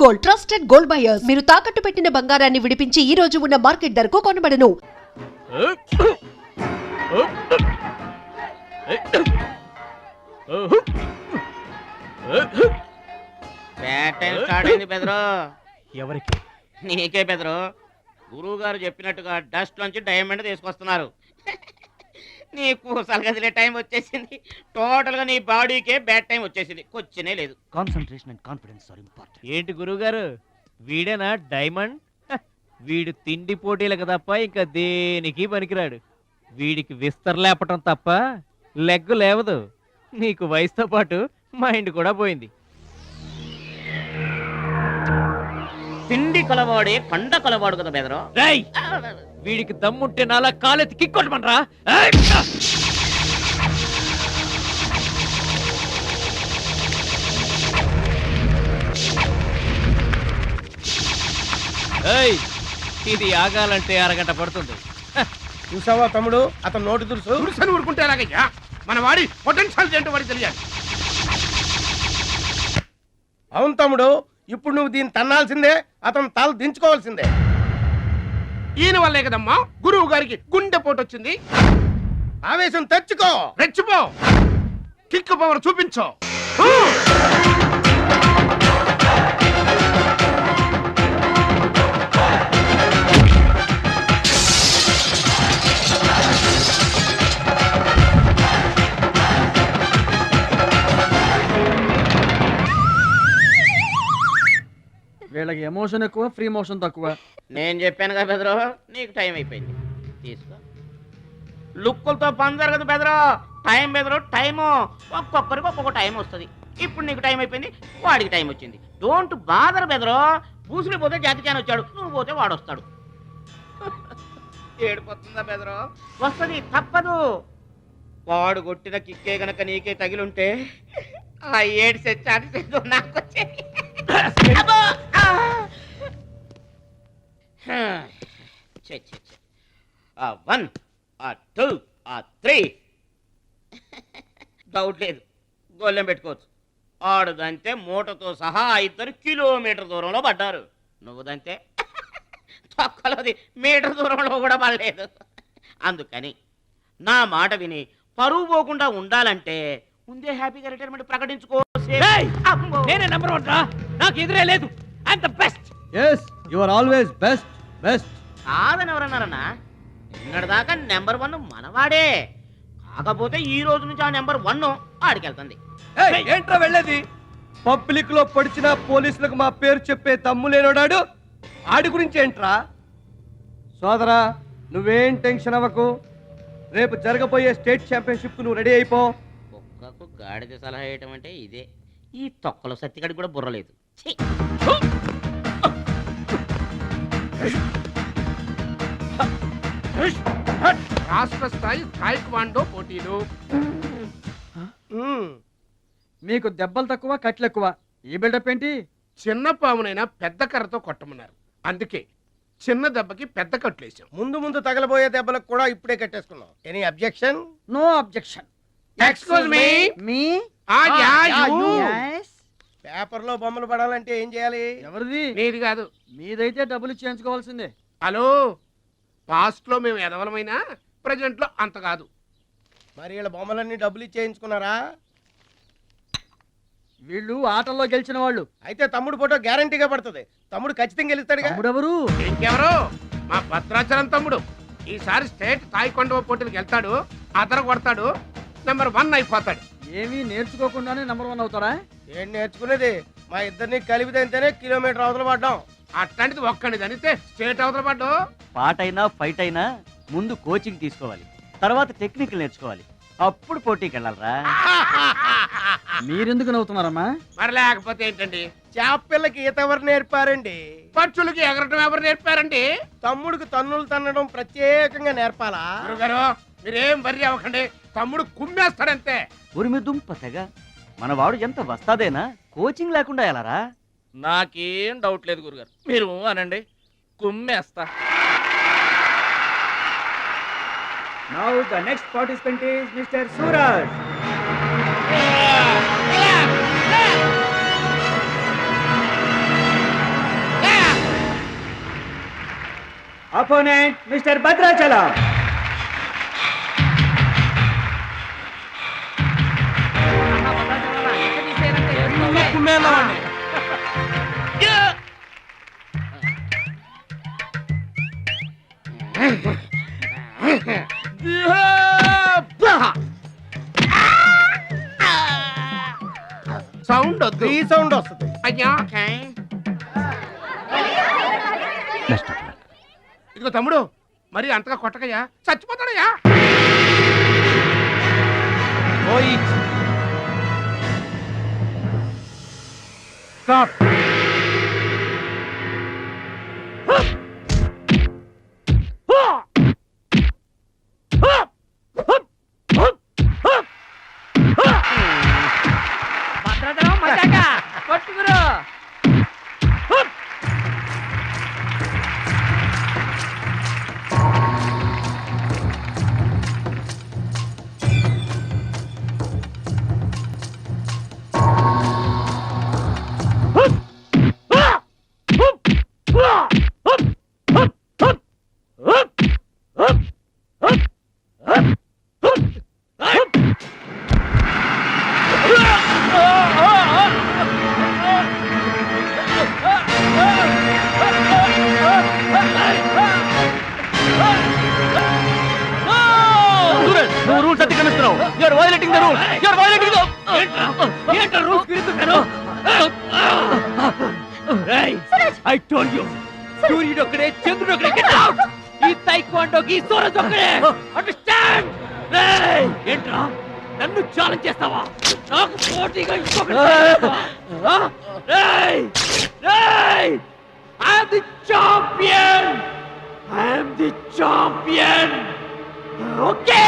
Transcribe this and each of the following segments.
Gold trusted gold buyers. మీరు తాకట్టు పెట్టిన బంగారాన్ని విడిపించి ఈ రోజు ఉన్న మార్కెట్ ధరకు కొనబడను. స్టార్ట్ అయింది బెదరు. ఎవరికి? నీకే బెదరు. గురువు గారు చెప్పినట్టుగా డస్ట్ నుంచి డైమండ్ తీసుకొస్తున్నారు. నీకు సలగదిలే టైం వచ్చేసింది. టోటల్ గా నీ బాడీకే బ్యాడ్ టైం వచ్చేసింది. కొచ్చినే లేదు. Concentration and confidence are important. ఏంటి గురువు గారు, వీడేనా డైమండ్? వీడు తిండి పోటీలకు తప్ప ఇంకా దేనికి పనికిరాడు. వీడికి విస్తర లేపటం తప్ప లెగ్గు లేవదు. నీకు వయసుతో పాటు మైండ్ కూడా పోయింది. తిండి కలవాడే కండ కలవాడు కదా బెదరు. వీడికి దమ్ముంటే నాలా కాలెత్తి కిక్కొట్టమనరా. ఇది ఆగాలంటే అరగంట పడుతుంది. చూసావా తమ్ముడు, అతను నోటు తురుసని ఊరుకుంటే ఎలాగయ్యా? మన వాడి పొటెన్షియల్ ఏంటో వాడికి తెలియాలి. అవును తమ్ముడు, ఇప్పుడు నువ్వు దీన్ని తన్నాల్సిందే, అతను తల దించుకోవాల్సిందే. ఈయన వల్లే కదమ్మా గురువు గారికి గుండె పోటు వచ్చింది. ఆవేశం తెచ్చుకో, రెచ్చిపో, కిక్ పవర్ చూపించో. వీళ్ళకి ఎమోషన్ ఎక్కువ, ఫ్రీ మోషన్ తక్కువ. నేను చెప్పాను కదా బెదరు, నీకు టైం అయిపోయింది. తీసుకో. లుక్కులతో పని జరగదు బెదరు. టైం బెదరు, టైము. ఒక్కొక్కరికి ఒక్కొక్క టైం వస్తుంది. ఇప్పుడు నీకు టైం అయిపోయింది, వాడికి టైం వచ్చింది. డోంట్ బాదర్ బెదరు. పూసులు పోతే జాతికాని వచ్చాడు, నువ్వు పోతే వాడు వస్తాడు. ఏడిపోతుందా బెదరు? వస్తుంది, తప్పదు. వాడు కొట్టిన కిక్కే గనక నీకే తగిలుంటే ఆ ఏడు చాటి నాకు వచ్చేది. One, two, three. డౌట్ లేదు, గొల్లెం పెట్టుకోవచ్చు. ఆడుదంతే మూటతో సహా 2 కిలోమీటర్ దూరంలో పడ్డారు. నువ్వుదంతే తొక్కలోది మీటర్ దూరంలో కూడా పడలేదు. అందుకని నా మాట విని పరువు పోకుండా ఉండాలంటే ముందే హ్యాపీగా రిటైర్మెంట్ ప్రకటించుకో. నేనే నంబర్ 1 రా, నాకు ఎదురే లేదు. I am the best. yes you are always best. కాదని ఎవరన్నారన్నా? నిన్నటిదాకా నెంబర్ 1 మనవాడే. కాకపోతే ఈ రోజు నుంచి ఆ నెంబర్ 1 ఆడికెళ్తుంది. ఏంట్రా వెళ్ళేది? పబ్లిక్ లో పడిచిన పోలీసులకు మా పేరు చెప్పే తమ్ము లేనోడాడు, ఆడి గురించి ఏంట్రా? సోదరా, నువ్వేం టెన్షన్ అవ్వకు. రేపు జరగబోయే స్టేట్ ఛాంపియన్షిప్ నువ్వు రెడీ అయిపో. కుక్కకు గాడిద సలహా వేయటం అంటే ఇదే. ఈ తొక్కలో సత్తిగడికి కూడా బుర్రలేదు. రాష్ట్ర స్థాయి తాయిక్వాండో పోటీలు. మీకు దెబ్బలు తక్కువ, కట్లు ఎక్కువ. ఈ బిల్డప్ ఏంటి? చిన్న పామునైనా పెద్ద కర్రతో కొట్టమన్నారు, అందుకే చిన్న దెబ్బకి పెద్ద కట్లేసాం. ముందు తగలబోయే దెబ్బలకు కూడా ఇప్పుడే కట్టేసుకున్నాం. Any objection? No objection. Excuse me. మీ పేపర్ లో బొమ్మలు పడాలంటే ఏం చేయాలి? ఎవరిది? నీది కాదు. మీదైతే డబ్బులు చేయించుకోవాల్సిందే. హలో, పాస్ట్ లో మేము ఎదవలమైనా ప్రెజెంట్ లో అంత కాదు. మరి వీళ్ళ బొమ్మలన్నీ డబ్బులు ఇచ్చేయించుకున్నారా? వీళ్ళు ఆటల్లో గెలిచిన వాళ్ళు. అయితే తమ్ముడు ఫోటో గ్యారంటీగా పడుతుంది. తమ్ముడు ఖచ్చితంగా గెలుస్తాడు. ఎవరు? ఇంకెవరు? మా భద్రాచలం తమ్ముడు. ఈసారి స్టేట్ తాయికొండ పోటీలకు వెళ్తాడు, అదర కొడతాడు, నెంబర్ 1 అయిపోతాడు. ఏమీ నేర్చుకోకుండానే నెంబర్ 1 అవుతారా? ఏం నేర్చుకునేది? మా ఇద్దరిని కలిపితేనే కిలోమీటర్ అవతల పడ్డాం. అట్లాంటిది ఒక్కడిది అనితే స్టేట్ అవతల పడ్డు. పాట అయినా ఫైట్ అయినా ముందు కోచింగ్ తీసుకోవాలి, తర్వాత టెక్నిక్ నేర్చుకోవాలి, అప్పుడు పోటీకి వెళ్ళాలరా. మీరెందుకు నవ్వుతున్నారమ్మా? మరి లేకపోతే ఏంటండి? చేపపిల్లకి ఈత ఎవరు నేర్పారండి? పక్షులకి ఎగరటం ఎవరు నేర్పారండి? తమ్ముడికి తన్నులు తన్నడం ప్రత్యేకంగా నేర్పాలా? గురుగారు, మీరేం వర్రీ అవ్వకండి, తమ్ముడు కుమ్మేస్తాడంతే. ఉరిమి దుంప తెగ మనవాడు ఎంత వస్తాదేనా, కోచింగ్ లేకుండా ఎలారా? నాకేం డౌట్ లేదు గురుగారు, మీరు అనండి, కుమ్మేస్తా. Now the next participant is Mr. Suraj. Opponent mister Bhadrachalam. Sound వద్దు. ఈ సౌండ్ వస్తుంది. అయ్యా ఇదిగో తమ్ముడు, మరి అంతగా కొట్టకయ్యా, చచ్చిపోతాడయ్యా. స్టాప్. భద్రాచలం మజాక కొట్టుకురు. నువ్వు రూల్స్ అతిక్రమిస్తున్నావు. You're violating the rule. You're violating the I told you. సూర్యుడు ఒక్కడే, చంద్రుడు ఒక్కడే. Get out. ఈ తైక్వాండోకి సూరజ్ ఒక్కడే. అండర్స్టాండ్? రేయ్, ఏంట్రా నన్ను ఛాలెంజ్ చేస్తావా? నాకు పోటీగా ఇంకొకటి చేస్తావా? రేయ్ రేయ్, I am the champion. I am the champion. Okay.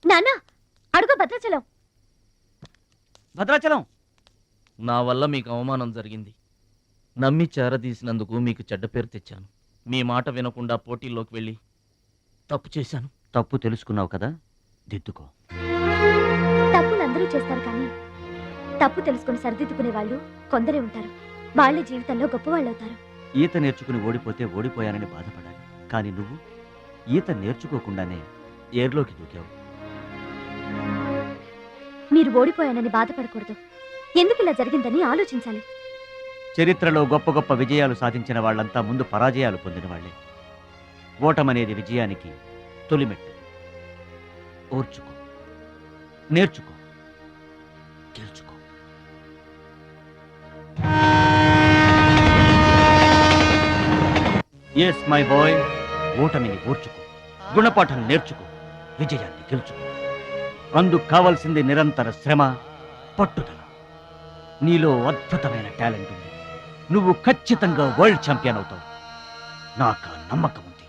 నాన్న అడుగు భద్రాచలం. భద్రాచలం, నా వల్ల మీకు అవమానం జరిగింది. నమ్మి చేరదీసినందుకు మీకు చెడ్డ పేరు తెచ్చాను. మీ మాట వినకుండా పోటీల్లోకి వెళ్ళి తప్పు చేశాను. తప్పు తెలుసుకున్నావు కదా, దిద్దుకో. తప్పులు అందరూ చేస్తారు కానీ తప్పు తెలుసుకుని సరిదిద్దుకునే వాళ్ళు కొందరే ఉంటారు. వాళ్ళ జీవితంలో గొప్పవాళ్ళు అవుతారు. ఈత నేర్చుకుని ఓడిపోతే ఓడిపోయానని బాధపడాలి. కానీ నువ్వు ఈత నేర్చుకోకుండానే ఏర్లోకి దూకావు. మీరు ఓడిపోయానని బాధపడకూడదు. ఎందుకు ఇలా జరిగిందని ఆలోచించాలి. చరిత్రలో గొప్ప గొప్ప విజయాలు సాధించిన వాళ్ళంతా ముందు పరాజయాలు పొందిన వాళ్ళే. ఓటమనేది విజయానికి తొలిమెట్టు. ఓర్చుకో, నేర్చుకో, గెలుచుకో. ఎస్ మై బాయ్, ఓటమిని ఓర్చుకో, గుణపాఠం నేర్చుకో, విజయాన్ని గెలుచుకో. అందుకు కావాల్సింది నిరంతర శ్రమ, పట్టుదల. నీలో అద్భుతమైన టాలెంట్ ఉంది. నువ్వు ఖచ్చితంగా వరల్డ్ ఛాంపియన్ అవుతావు. నాకు ఆ నమ్మకం ఉంది.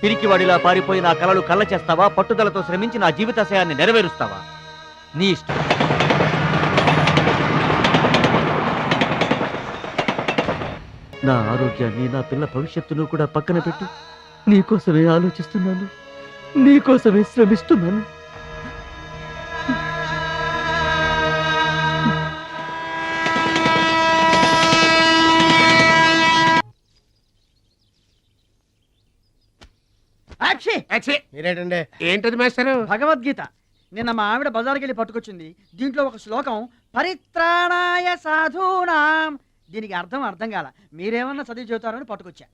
పిరికివాడిలా పారిపోయి నా కలలు కళ్ళ చేస్తావా? పట్టుదలతో శ్రమించి నా జీవితాశయాన్ని నెరవేరుస్తావా? నీ ఇష్టం. నా ఆరోగ్యాన్ని, నా పిల్ల భవిష్యత్తును కూడా పక్కన పెట్టి నీకోసమే ఆలోచిస్తున్నాను, నీకోసమే శ్రమిస్తున్నాను. మీరేంటండి? ఏంటది మేస్టారు? భగవద్గీత నిన్న మా ఆవిడ బజార్కి వెళ్ళి పట్టుకొచ్చింది. దీంట్లో ఒక శ్లోకం పరిత్రాణాయ సాధూనాం. దీనికి అర్థం కాల. మీరేమన్నా చదివి చెబుతారని పట్టుకొచ్చా.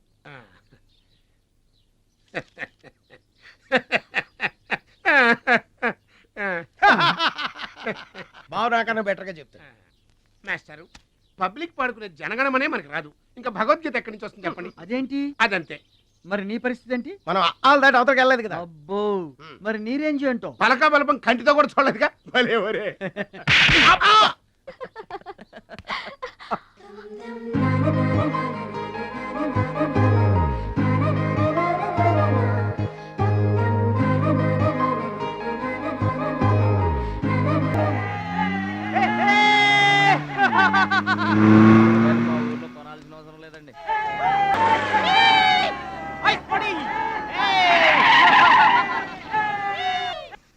బావు నాకన్నా బెటర్గా చెప్తా. మాస్టారు, పబ్లిక్ పాడుకునే జనగణమనే మనకి రాదు, ఇంకా భగవద్గీత ఎక్కడి నుంచి వస్తుంది చెప్పండి. అదేంటి? అదంతే. మరి నీ పరిస్థితి ఏంటి? మనం ఆల్ దాటి అవతలకి వెళ్ళలేదు కదా. అబ్బో, మరి నీ రేంజ్ ఏంటో? పలక బలపం కంటితో కూడా చూడలేదుగా. భలే ఒరే. కొనాల్సిన అవసరం లేదండి.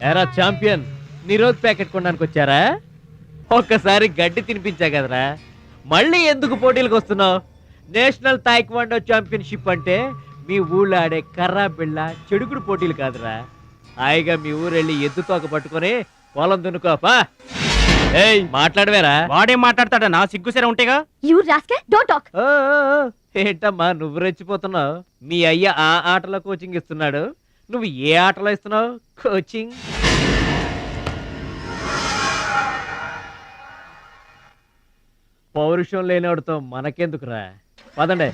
ఎరా ఛాంపియన్, నిరోధ్ ప్యాకెట్ కొనడానికి వచ్చారా? ఒక్కసారి గడ్డి తినిపించా కదరా, మళ్ళీ ఎందుకు పోటీలకు వస్తున్నావు? నేషనల్ తాయిక్వాండో ఛాంపియన్షిప్ అంటే మీ ఊళ్ళో ఆడే కర్రా బిళ్ళ చెడుగుడు పోటీలు కాదురా. హాయిగా మీ ఊరెళ్ళి ఎద్దు తోక పట్టుకొని పొలం దున్నుకోపా. ఏయ్ మాట్లాడవేరా? వాడేం మాట్లాడతాడా? నా సిగ్గుసరే ఉంటేగా. You rascal, don't talk. ఓ, ఓ, ఓ, ఏంటమ్మా నువ్వు రెచ్చిపోతున్నావు? మీ అయ్య ఆ ఆటలో కోచింగ్ ఇస్తున్నాడు, నువ్వు ఏ ఆటలో ఇస్తున్నావు కోచింగ్? పౌరుషం లేనివాడితో మనకెందుకురా, పదండే.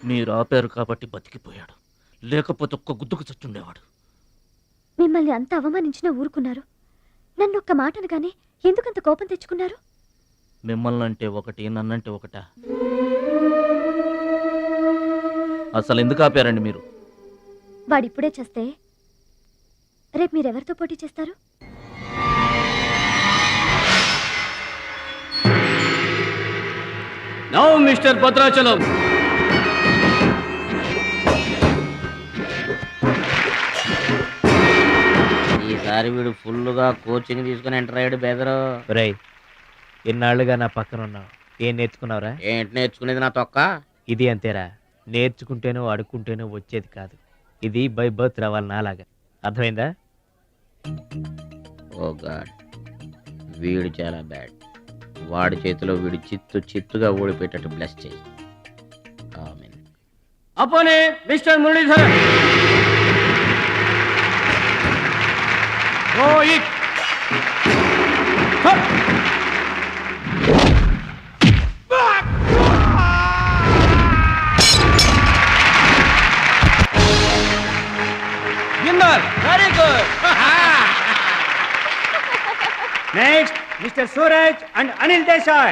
మీరు ఆపారు కాబట్టి బతికిపోయాడు, లేకపోతే ఒక్క గుద్దుకు చచ్చుండేవాడు. మిమ్మల్ని అంత అవమానించినా ఊరుకున్నారు. నన్ను ఒక్క మాట అనగానే ఎందుకంత కోపం తెచ్చుకున్నారు? మిమ్మల్ని అంటే ఒకటి, నన్నంటే ఒకటా? అసలు ఎందుకు ఆపారండి మీరు? వాడిప్పుడే చేస్తే రేపు మీరెవరితో పోటీ చేస్తారు? నౌ మిస్టర్ భద్రాచలం, ఈసారి వీడు ఫుల్గా కోచింగ్ తీసుకుని ఎంటర్ అయ్యాడు బెదరు. రేయ్, ఎన్నాళ్ళుగా నా పక్కన ఉన్నావు, ఏం నేర్చుకున్నావురా? ఏంటి నేర్చుకునేది నా తొక్క? ఇది అంతేరా, నేర్చుకుంటేనో అడుక్కుంటేనో వచ్చేది కాదు. ఇది బై బర్త్ రావాలి నాలాగా, అర్థమైందా? ఓ గాడ్, వీడు చాలా బ్యాడ్. వాడి చేతిలో వీడు చిత్తుగా ఓడిపోయేటట్టు బ్లెస్ చేయి. ఆమేన్. అపోనే mister Muralidhar. Rohit Very good. Next, Mr. Suraj and Anil Desai.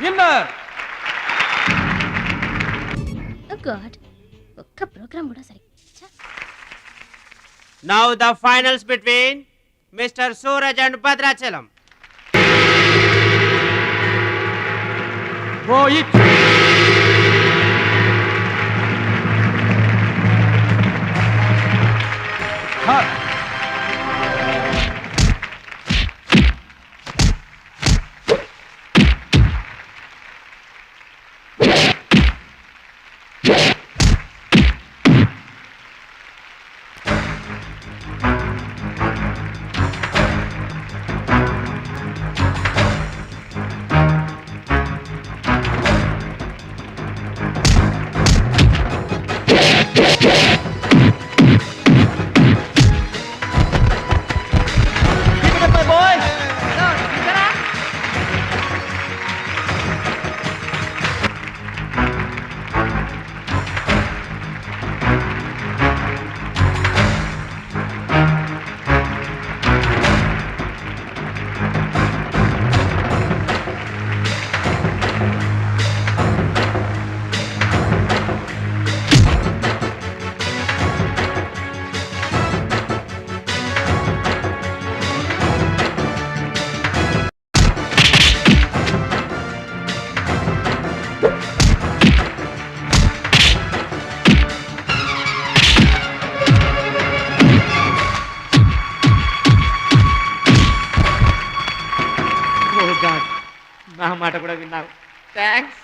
winner. God, ఒక్క ప్రోగ్రామ్ కూడా సరి. Now the finals between Mr. Suraj and Bhadrachalam. Rohit. నా మాట కూడా విన్నావు, thanks.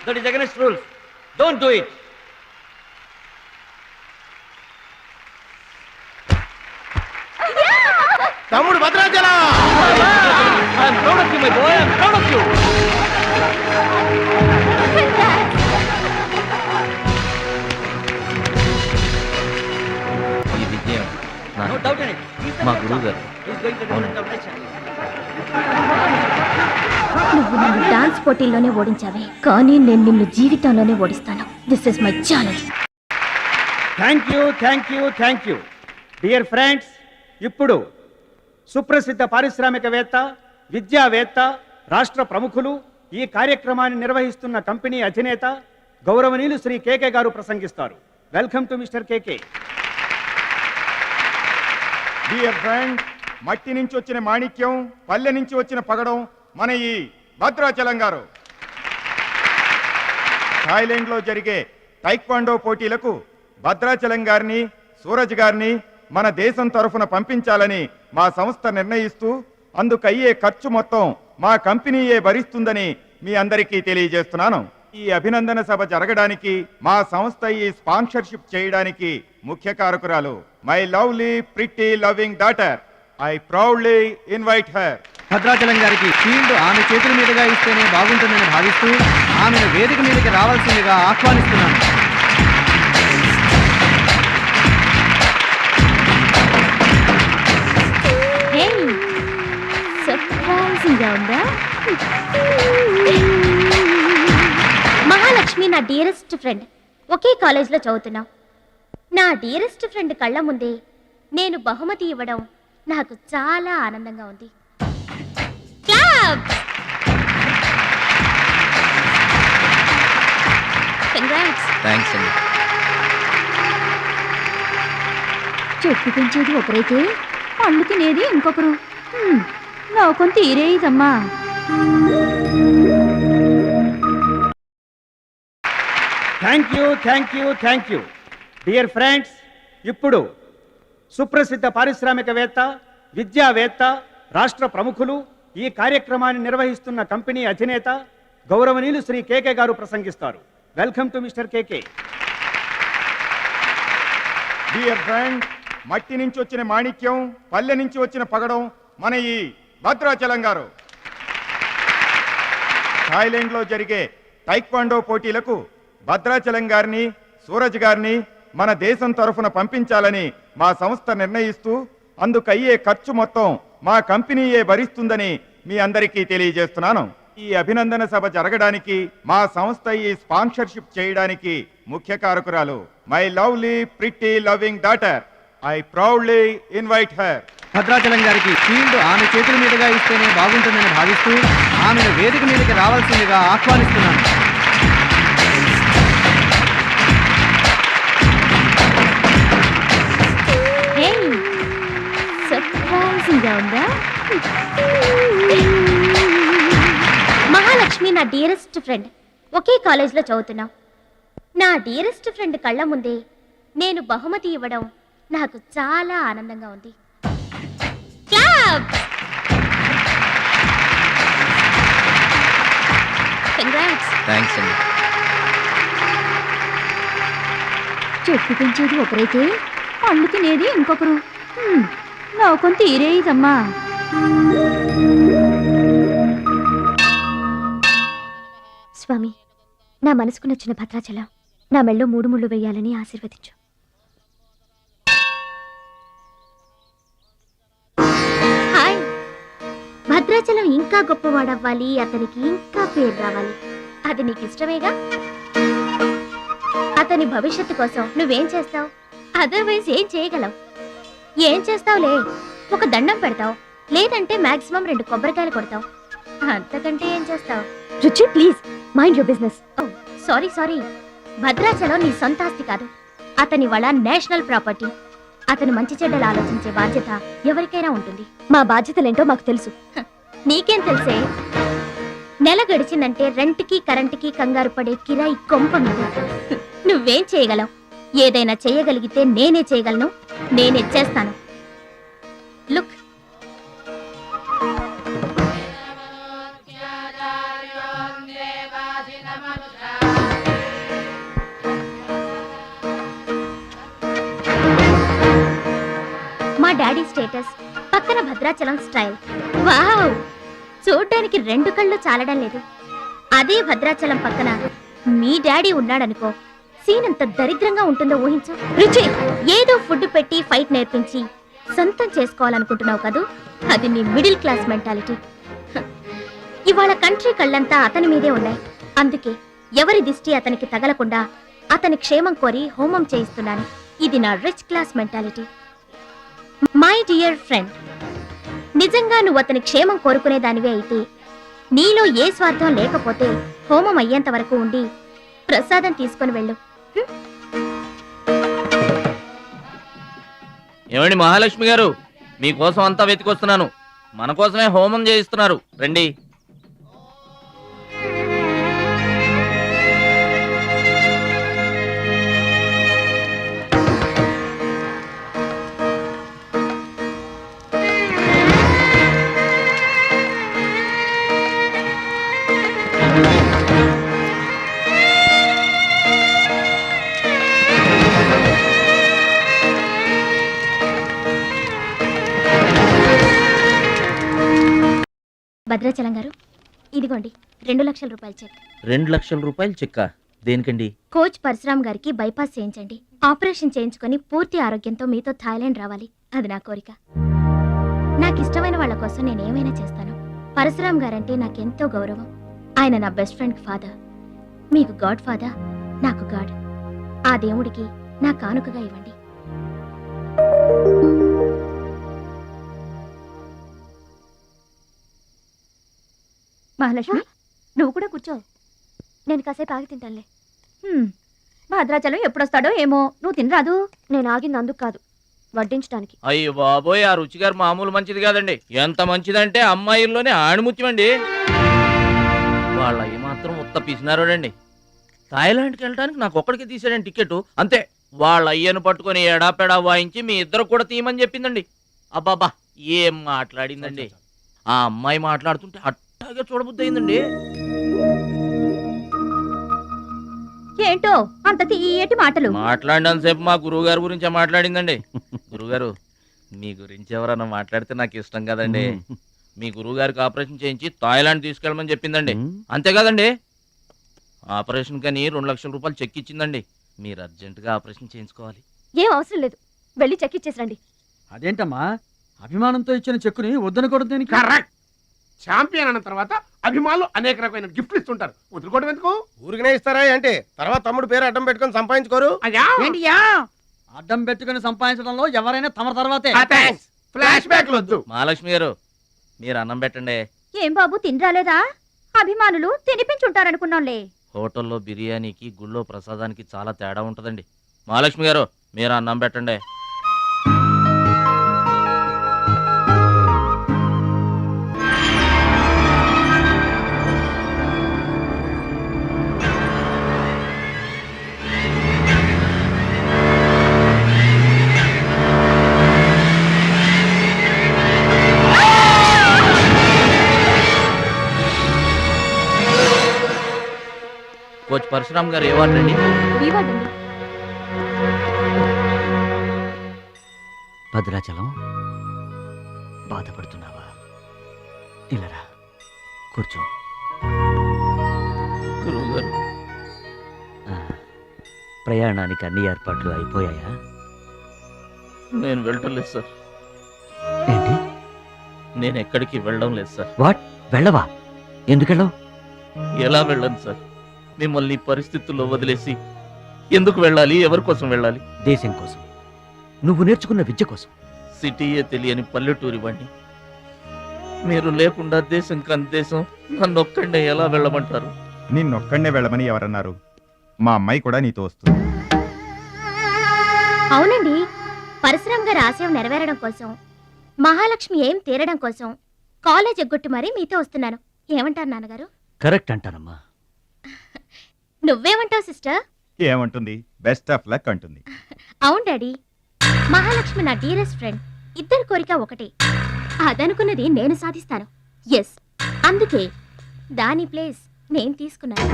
That is against rules. Don't do it. తమ్ముడు Bhadrachalam. I'm proud of you, my boy. I'm proud of you. మా గురువు గారు. నువ్వు నన్ను డాన్స్ పోటీల్లోనే ఓడించావే, కానీ నేను నిన్ను జీవితంలోనే ఓడిస్తాను. This is my challenge. Thank you dear friends. ఇప్పుడు సుప్రసిద్ధ పారిశ్రామికవేత్త, విద్యావేత్త, రాష్ట్ర ప్రముఖులు, ఈ కార్యక్రమాన్ని నిర్వహిస్తున్న కంపెనీ అధినేత గౌరవనీయులు శ్రీ కేకే గారు ప్రసంగిస్తారు. Welcome to mister KK. Dear friend, మట్టి నుంచి వచ్చిన మాణిక్యం, పల్లె నుంచి వచ్చిన పగడం మన ఈ భద్రాచలం గారు. థాయిలాండ్లో జరిగే టైక్వాండో పోటీలకు భద్రాచలం గారిని, సూరజ్ గారిని మన దేశం తరఫున పంపించాలని మా సంస్థ నిర్ణయిస్తూ అందుకు అయ్యే ఖర్చు మొత్తం మా కంపెనీయే భరిస్తుందని మీ అందరికీ తెలియజేస్తున్నాను. ఈ అభినందన సభ జరగడానికి మా సంస్థ ఈ స్పాన్సర్షిప్ చేయడానికి ముఖ్య కారకురాలు my lovely pretty loving daughter. I proudly invite her. Bhadrachalam గారికి ఫీల్డ్ ఆమె చేతుల మీదుగా ఇస్తేనే బాగుంటుందని భావిస్తూ ఆమెను వేదిక మీదకి రావాల్సిందిగా ఆహ్వానిస్తున్నాను. మహాలక్ష్మి నా డియరెస్ట్ ఫ్రెండ్. ఒకే కాలేజ్లో చదువుతున్నాం. నా డియరెస్ట్ ఫ్రెండ్ కళ్ళ ముందే నేను బహుమతి ఇవ్వడం నాకు చాలా ఆనందంగా ఉంది. థ్యాంక్స్ అండి. చెట్టు పెంచేది ఒకరైతే పండు తినేది ఇంకొకరు. లోకం తీరేదమ్మా. Thank you dear friends. ఇప్పుడు సుప్రసిద్ధ పారిశ్రామికవేత్త, విద్యావేత్త, రాష్ట్ర ప్రముఖులు, ఈ కార్యక్రమాన్ని నిర్వహిస్తున్న కంపెనీ అధినేత గౌరవనీయులు శ్రీ కేకే గారు ప్రసంగిస్తారు. Welcome to mister KK. Dear friend, మట్టి నుంచి వచ్చిన మాణిక్యం, పల్లె నుంచి వచ్చిన పగడం మన ఈ భద్రాచలం గారు. థాయిలాండ్లో జరిగే టైక్వాండో పోటీలకు భద్రాచలం గారిని, సూరజ్ గారిని మన దేశం తరఫున పంపించాలని మా సంస్థ నిర్ణయిస్తూ అందుకు అయ్యే ఖర్చు మొత్తం మా కంపెనీయే భరిస్తుందని మీ అందరికీ తెలియజేస్తున్నాను. ఈ అభినందన సభ జరగడానికి మా సంస్థ ఈ స్పాన్సర్షిప్ చేయడానికి ముఖ్య కారకురాలు my lovely pretty loving daughter. I proudly invite her. Bhadrachalam గారికి ఫీల్డ్ ఆమె చేతుల మీదుగా ఇస్తేనే బాగుంటుందని భావిస్తూ ఆమెను వేదిక మీదకి రావాల్సిందిగా ఆహ్వానిస్తున్నాను. మహాలక్ష్మి నా డియరెస్ట్ ఫ్రెండ్. ఒకే కాలేజ్లో చదువుతున్నాం. నా డియరెస్ట్ ఫ్రెండ్ కళ్ళ ముందే నేను బహుమతి ఇవ్వడం నాకు చాలా ఆనందంగా ఉంది. థ్యాంక్స్ అండి. చెట్టు పెంచేది ఒకరైతే పండు తినేది ఇంకొకరు. లోకం తీరేదమ్మా. స్వామి, నా మనసుకు నచ్చిన భద్రాచలం నా మెళ్ళో 3 ముళ్ళు వేయాలని ఆశీర్వదించు. హాయ్. భద్రాచలం ఇంకా గొప్పవాడవ్వాలి, అతనికి ఇంకా పేరు రావాలి. అది నీకు ఇష్టమేగా? అతని భవిష్యత్తు కోసం నువ్వేం చేస్తావు? అదర్వైజ్ ఏం చేయగలవు? ఏం చేస్తావులే, ఒక దండం పెడతావు, లేదంటే మాక్సిమం 2 కొబ్బరికాయలు కొడతావు. అంతకంటే ఏం చేస్తావు? రుచి, please mind your business. Sorry, Bhadrachalam నీ సొంత ఆస్తి కాదు, అతని వాళ్ళ నేషనల్ ప్రాపర్టీ. అతను మంచి చెడ్డలు ఆలోచించే బాధ్యత ఎవరికైనా ఉంటుంది. మా బాధ్యతలేంటో మాకు తెలుసు. నీకేం తెలుసే? నెల గడిచిందంటే రెంట్కి కరెంటుకి కంగారు పడే కిరాయి కొంప మీద. నువ్వేం చేయగలవు? ఏదైనా చేయగలిగితే నేనే చేయగలను, నేనే చేస్తాను. లుక్, మా డాడీ స్టేటస్, పక్కన భద్రాచలం స్టైల్. వావ్, చూడ్డానికి 2 కళ్ళు చాలడం లేదు. అదే భద్రాచలం పక్కన మీ డాడీ ఉన్నాడనుకో, సీన్ ఎంత దరిద్రంగా ఉంటుందో ఊహించు. రుచి, ఏదో ఫుడ్ పెట్టి ఫైట్ నేర్పించి సొంతం చేసుకోవాలనుకుంటున్నావు కదూ, అది నీ మిడిల్ క్లాస్ మెంటాలిటీ. ఇవాళ కంట్రీ కళ్ళంతా అతని మీదే ఉన్నాయి. అందుకే ఎవరి దిష్టి అతనికి తగలకుండా అతని క్షేమం కోరి హోమం చేయిస్తున్నాను. ఇది నా rich class mentality. My dear friend, నిజంగా నువ్వు అతని క్షేమం కోరుకునే దానివే అయితే నీలో ఏ స్వార్థం లేకపోతే హోమం అయ్యేంత వరకు ఉండి ప్రసాదం తీసుకొని వెళ్ళు. ఏమండి మహాలక్ష్మి గారు, మీకోసం అంతా వెతికొస్తున్నాను. మన కోసమే హోమం చేయిస్తున్నారు, రండి. భద్రాచలం గారు, ఇదిగోండి 2 లక్షల రూపాయల చెక్. 2 లక్షల రూపాయలు చెక్క? దేనికండి? కోచ్ పరశురామ్ గారికి బైపాస్ చేయించండి. ఆపరేషన్ చేయించుకొని పూర్తి ఆరోగ్యంతో మీతో థాయిలాండ్ రావాలి. అది నా కోరిక. నాకు ఇష్టమైన వాళ్ళ కోసం నేనేమైనా చేస్తాను. పరశురామ్ గారంటే నాకెంతో గౌరవం. ఆయన నా బెస్ట్ ఫ్రెండ్ ఫాదర్. మీకు గాడ్ ఫాదర్, నాకు గాడ్. ఆ దేవుడికి నా కానుకగా ఇవ్వండి. మహాలక్ష్మి, నువ్వు కూడా కూర్చో. నేను కాసేపు ఆగి తింటానులే. భద్రాచలం ఎప్పుడొస్తాడో ఏమో, నువ్వు తినరాదు. నేను ఆగింది అందుకు కాదు, వడ్డించడానికి. అయ్యో బాబోయ్, ఆ రుచి గారు మామూలు మంచిది కాదండి. ఎంత మంచిదంటే అమ్మాయిల్లోనే ఆణిముత్యమండి. వాళ్ళ మాత్రం ఉత్త పిసినారోడండి. థాయిలాండ్కి వెళ్ళడానికి నాకు ఒక్కడికి తీసాడండి టికెట్, అంతే. వాళ్ళ అయ్యను పట్టుకొని ఎడాపెడా వాయించి మీ ఇద్దరు కూడా తీయమని చెప్పిందండి. అబ్బాబా, ఏం మాట్లాడిందండి. ఆ అమ్మాయి మాట్లాడుతుంటే అట్టాగే చూడబుద్ధి అయిందండి. ఏంటో అంత తీయటి మాటలు మాట్లాడినంతసేపు మా గురువు గారి గురించే మాట్లాడిందండి. గురుగారు, మీ గురించి ఎవరన్నా మాట్లాడితే నాకు ఇష్టం కదండి. మీ గురువు గారికి ఆపరేషన్ చేయించి థాయిలాండ్ తీసుకెళ్ళమని చెప్పిందండి. అంతే కదండి? ఆపరేషన్ కని 2 లక్షల రూపాయలు చెక్ ఇచ్చిందండి. మీరు అర్జెంటుగా ఆపరేషన్ చేయించుకోవాలి. ఏం అవసరం లేదు, వెళ్ళి చెక్ ఇచ్చేసరండి. అదేంటమ్మా, అభిమానంతో ఇచ్చిన చెక్కుని వద్దనకూడదు దేనికి? కరెక్ట్. ఛాంపియన్ అన్న తర్వాత అభిమానులు అనేక రకమైన గిఫ్ట్లు ఇస్తుంటారు. వదులుకోవడం ఎందుకు? ఊరికనే ఇస్తారా ఏంటి? తర్వాత తమ్ముడు పేరు అడ్డం పెట్టుకొని సంపాదించుకోరు. అయ్యా, ఏంటియా అడ్డం పెట్టుకుని సంపాదించడంలో ఎవరైనా తమ తర్వాతే. ఫ్లాష్ బ్యాక్ వద్దు. మహాలక్ష్మి గారు, మీరు అన్నం పెట్టండి. ఏం బాబు, తినరాలేదా? అభిమానులు తినిపించుంటారనుకున్నాంలే. హోటల్లో బిర్యానీకి గుళ్ళో ప్రసాదానికి చాలా తేడా ఉంటుందండి. మహాలక్ష్మి గారు, మీరు అన్నం పెట్టండి. కోచ్ పరశురామ్ గారు ఏ వార్డు అండి? భద్రాచలం, బాధపడుతున్నావా? ఇలారా కూర్చో. గురువు గారు, ప్రయాణానికి అన్ని ఏర్పాట్లు అయిపోయాయా? నేను వెళ్ళటం లేదు సార్. ఏంటి? నేను ఎక్కడికి వెళ్ళడం లేదు సార్. వాట్? వెళ్ళవా? ఎందుకెళ్ళవు? ఎలా వెళ్ళను సార్? మిమ్మల్ని పరిస్థితుల్లో వదిలేసి ఎందుకు వెళ్ళాలి? ఎవరి కోసం వెళ్ళాలి? దేశం కోసం, నువ్వు నేర్చుకున్న విద్య కోసం. సిటీయే తెలియని పల్లెటూరి వాణ్ణి. మీరు లేకుండా దేశం కాని దేశం నన్ను ఒక్కడే ఎలా వెళ్ళమంటారు? నిన్నొక్కడే వెళ్ళమని ఎవరన్నారు? మా అమ్మాయి కూడా నీతో వస్తుంది. అవునండి, పరశురామ్ గారి ఆశయం నెరవేరడం కోసం, మహాలక్ష్మి ఏం తీరడం కోసం కాలేజ్ ఎగ్గొట్టి మరీ మీతో వస్తున్నాను. ఏమంటారు నాన్నగారు? కరెక్ట్ అంటానమ్మా. నువ్వేమంటావు సిస్టర్? ఏమంటుంది? బెస్ట్ ఆఫ్ లక్ అంటుంది. అవును డాడీ, మహాలక్ష్మి నా డియరెస్ట్ ఫ్రెండ్. ఇద్దరి కోరిక ఒకటే, అదనుకున్నది నేను సాధిస్తాను. ఎస్, అందుకే దాని ప్లేస్ నేను తీసుకున్నాను.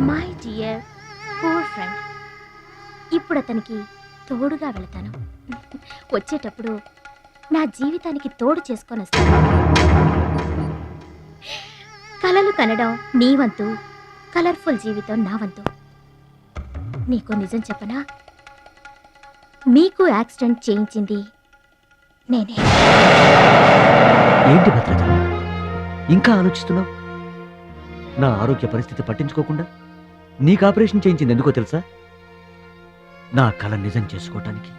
My dear poor friend. ఇప్పుడు అతనికి తోడుగా వెళతాను. వచ్చేటప్పుడు నా జీవితానికి తోడు చేసుకొని వస్తాను. కలలు కనడం నీ వంతు, కలర్ఫుల్ జీవితం నా వంతు. నీకు నిజం చెప్పనా? మీకు యాక్సిడెంట్ చేయించింది నేనే. ఏంటి భద్రాచలం ఇంకా ఆలోచిస్తున్నావు? నా ఆరోగ్య పరిస్థితి పట్టించుకోకుండా నీకు ఆపరేషన్ చేయించింది ఎందుకో తెలుసా? నా కళ నిజం చేసుకోవటానికి.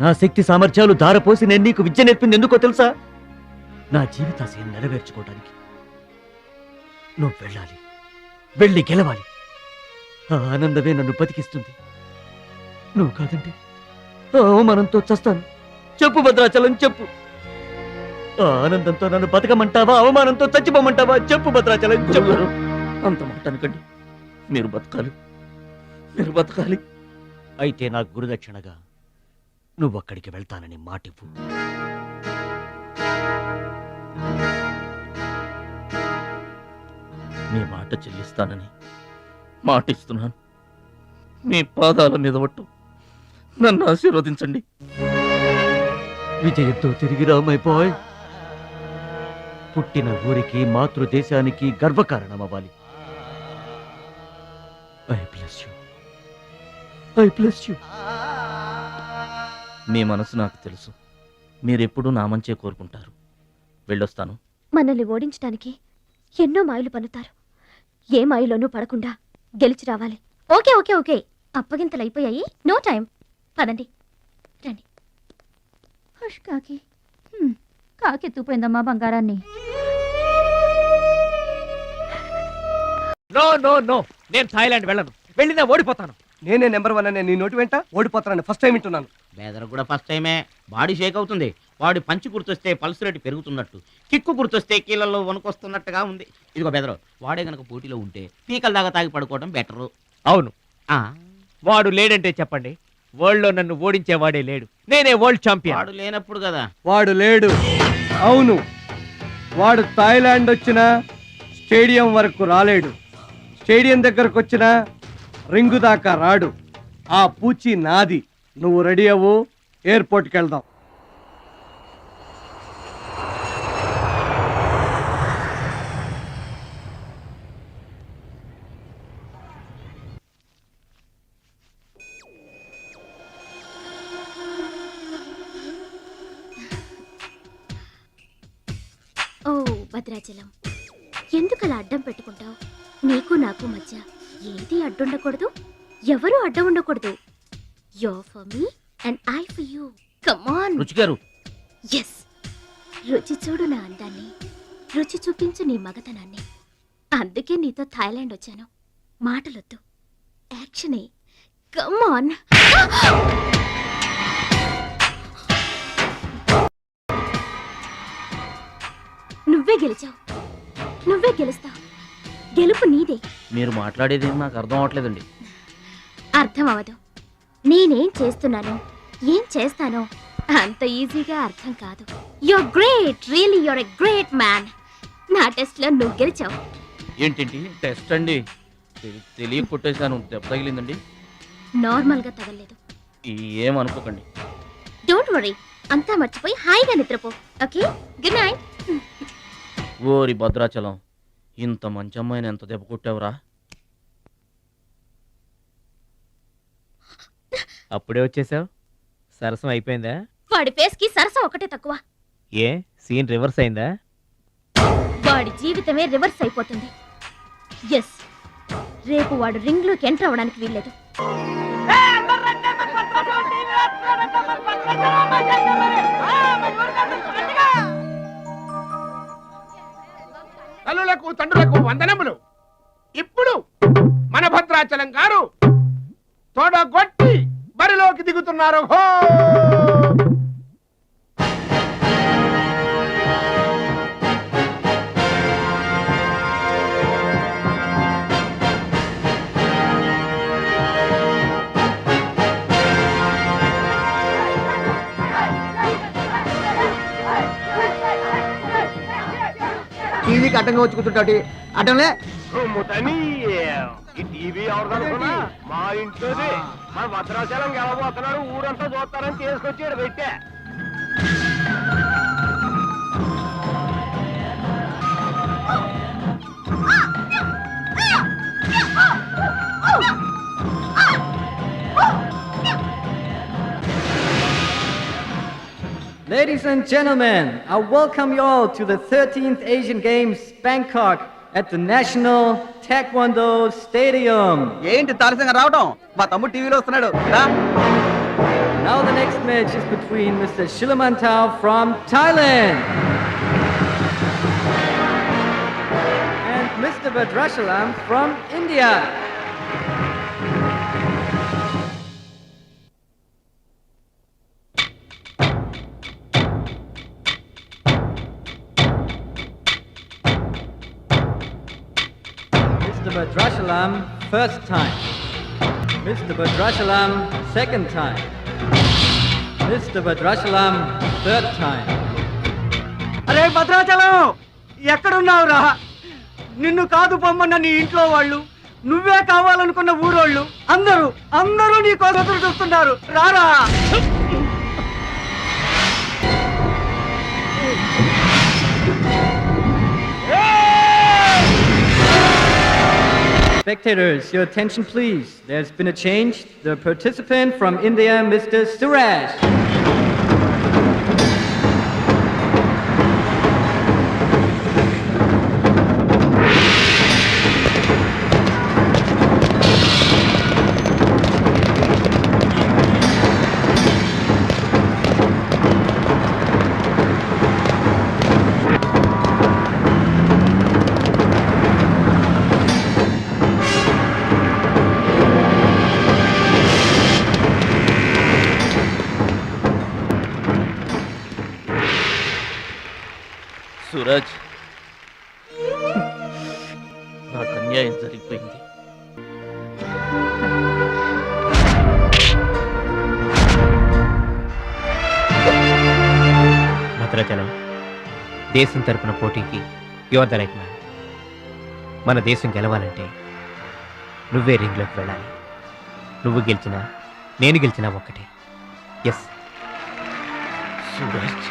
నా శక్తి సామర్థ్యాలు ధారపోసి నేను నీకు విద్య నేర్పింది ఎందుకో తెలుసా? నా జీవితాశయం నెరవేర్చుకోవటానికి. నువ్వు వెళ్ళాలి, వెళ్ళి గెలవాలి. ఆ ఆనందమే నన్ను బతికిస్తుంది. నువ్వు కాదంటే ఆ అవమానంతో చస్తాను. చెప్పు భద్రాచలం, చెప్పు. ఆ ఆనందంతో నన్ను బతకమంటావా, అవమానంతో చచ్చిపోమంటావా? చెప్పు భద్రాచలం, చెప్పు. అంత మాట అనకండి. మీరు బతకాలి, మీరు బతకాలి. అయితే నాకు గురుదక్షిణగా నువ్వు అక్కడికి వెళ్తానని మాటివ్వు. మీ మాట చెల్లిస్తానని మాటిస్తున్నాను. మీ పాదాల మీద పట్టు నన్ను ఆశీర్వదించండి. విజయంతో తిరిగి రామైపోయ్. పుట్టిన ఊరికి, మాతృదేశానికి గర్వకారణమవ్వాలి. I bless you, I bless you. మీ మనసు నాకు తెలుసు. మీరెప్పుడూ నా మంచే కోరుకుంటారు. వెళ్ళొస్తాను. మనల్ని ఓడించడానికి ఎన్నో మాయలు పన్నుతారు. ఏ మాయలోనూ పడకుండా గెలిచి రావాలి. ఓకే ఓకే ఓకే, అప్పగింతలు అయిపోయాయి. No time. పదండి, రండి. హుష్ కాకి. కాకెత్తుపోయిందమ్మా బంగారాన్ని. నో నో నో, నేను థాయిలాండ్ వెళ్ళను. వెళ్ళినా ఓడిపోతాను. నేనే నెంబర్ 1 అనే నీ నోటి వెంట ఓడిపోతానని ఫస్ట్ టైం వింటున్నాను. బేదర్ కూడా ఫస్ట్ టైమే. బాడీ షేక్ అవుతుంది. వాడి పంచి గుర్తొస్తే పల్స్ రేటు పెరుగుతున్నట్టు, కిక్కు గుర్తొస్తే కీళ్ళల్లో వణుకొస్తున్నట్టుగా ఉంది. ఇదిగో బెదరు, వాడే గనక పోటీలో ఉంటే పీకల దాకా తాగి పడుకోవడం బెటరు. అవును, వాడు లేడంటే చెప్పండి. వరల్డ్ లో నన్ను ఓడించేవాడే లేడు. నేనే వరల్డ్ ఛాంపియన్. వాడు లేనప్పుడు కదా. వాడు లేడు. అవును, వాడు థాయిలాండ్ వచ్చినా స్టేడియం వరకు రాలేడు. స్టేడియం దగ్గరకు వచ్చినా రింగు దాకా రాడు. ఆ పూచి నాది. నువ్వు రెడీ అవ్వు, ఎయిర్పోర్ట్కి వెళ్దాం. ఓ భద్రాచలం, ఎందుకలా అడ్డం పెట్టుకుంటావు? నీకు నాకు మధ్య ఏది అడ్డుండకూడదు, ఎవరు అడ్డం ఉండకూడదు. You for me and I for you. Come on. రుచి గారు, ఎస్, రుచి చూడు నా అందాన్ని, రుచి చూపించు నీ మగతనాన్ని. అందుకే నీతో థాయిలాండ్ వచ్చాను. మాటలొద్దు, యాక్షనే. Come on. నువ్వే గెలిచావు, నువ్వే గెలుస్తావు. గెలుపు నీదే. మీరు మాట్లాడేది నాకు అర్థం అవట్లేదండి. అర్థం అవదు. నేనేం చేస్తున్నానో, ఏం చేస్తానో అంత ఈజీగా అర్థం కాదు. You're great, really you're a great man. నా టెస్ట్ లో నువ్వు గెలిచావు. ఏంటండి టెస్ట్ అండి? తెలియ కొట్టేశాను. దెబ్బ తగిలిందండి. నార్మల్ గా తగలేదు. ఏమనుకోకండి. డోంట్ వరీ, అంతా మర్చిపోయి హాయిగా నిద్రపో. Okay, good night. ఓరి భద్రాచలం, ఇంత మంచి అమ్మాయిని ఎంత దెబ్బ కొట్టావురా? అప్పుడే వచ్చేసావు. సరసం అయిపోయిందా? వాడి ఫేస్ కి సరసం ఒకటే తక్కువ. ఏ సీన్ రివర్స్ అయిందా? వాడి జీవితమే రివర్స్ అయిపోతుంది. ఎస్, రేపు వాడు రింగ్ లోకి ఎంటర్ అవ్వడానికి వీల్లేదు. తల్లులకు తండ్రులకు వందనములు. ఇప్పుడు మన భద్రాచలం గారు తోడగొట్టి బరిలోకి దిగుతున్నారు. హో! టీవీకి అడ్డంగా వచ్చి కూర్చుంటాడు. అడ్డంలే ఈ టీవీ ఎవరిదనుకున్నా మా ఇంట్లోది. మా భద్రాచలం గెలబోతున్నాడు, ఊరంతా చూస్తారని తీసుకొచ్చి పెట్టా. Ladies Ladies and gentlemen, I welcome you all to the 13th Asian Games, Bangkok, at the National Taekwondo Stadium. ఏంటి తారసంగా రావడం? మా తమ్ముడు టీవీలో వస్తున్నాడు. రా. Now the next match is between Mr. Shilamantau from Thailand and Mr. Badrashalam from India. Mr. Badrashalam, first time. Mr. Badrashalam, second time. Mr. Badrashalam, third time. అరే భద్రాచలం, ఎక్కడున్నావురా? నిన్ను కాదు పొమ్మన్న నీ ఇంట్లో వాళ్ళు, నువ్వే కావాలనుకున్న ఊరోళ్ళు అందరూ నీ కోసం ఎదురు చూస్తున్నారు. రారా. Spectators, your attention please. There's been a change. The participant from India, Mr. Suraj. Suraj, నాకు అన్యాయం జరిగిపోయింది. భద్రాచలం, దేశం తరపున పోటీకి యువర్ ద రైట్ మ్యాన్. మన దేశం గెలవాలంటే నువ్వే రింగ్లోకి వెళ్ళాలి. నువ్వు గెలిచినా నేను గెలిచినా ఒక్కటే. ఎస్ సూరజ్,